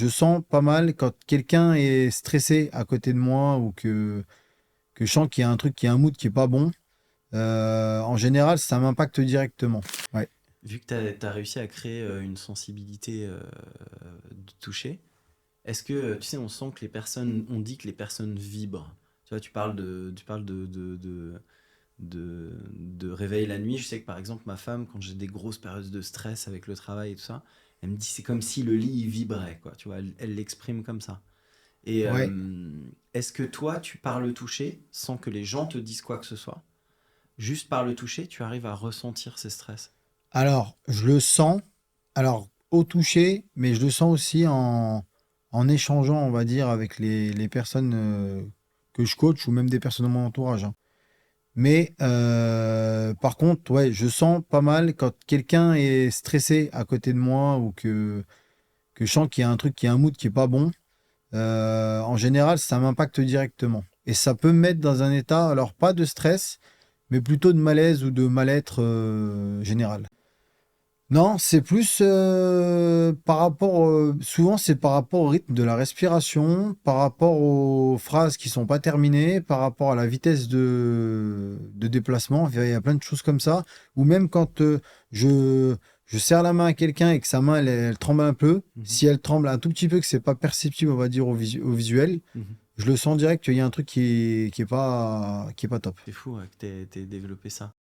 Je sens pas mal quand quelqu'un est stressé à côté de moi ou que je sens qu'il y a un truc, qu'il y a un mood qui est pas bon. En général, ça m'impacte directement. Ouais. Vu que tu as réussi à créer une sensibilité de toucher, est-ce que, tu sais, on sent que les personnes, on dit que les personnes vibrent. Tu vois, tu parles de réveil la nuit. Je sais que par exemple, ma femme, quand j'ai des grosses périodes de stress avec le travail et tout ça, elle me dit c'est comme si le lit il vibrait, quoi. Tu vois, elle l'exprime comme ça. Et Ouais. est-ce que toi, tu par le toucher, sans que les gens te disent quoi que ce soit, juste par le toucher, tu arrives à ressentir ces stress? Alors, je le sens. Alors, au toucher, mais je le sens aussi en échangeant, on va dire, avec les personnes que je coach ou même des personnes de mon entourage, hein. Mais par contre, ouais, je sens pas mal quand quelqu'un est stressé à côté de moi ou que je sens qu'il y a un truc, qu'il y a un mood qui est pas bon. En général, ça m'impacte directement. Et ça peut me mettre dans un état, alors pas de stress, mais plutôt de malaise ou de mal-être général. Non, c'est plus par rapport, souvent c'est par rapport au rythme de la respiration, par rapport aux phrases qui sont pas terminées, par rapport à la vitesse de déplacement. Il y a plein de choses comme ça. Ou même quand je, je serre la main à quelqu'un et que sa main elle tremble un peu, Mhm, si elle tremble un tout petit peu, que c'est pas perceptible, on va dire au visuel, mhm. je le sens direct qu'il y a un truc qui est pas top. C'est fou ouais, que t'aies développé ça.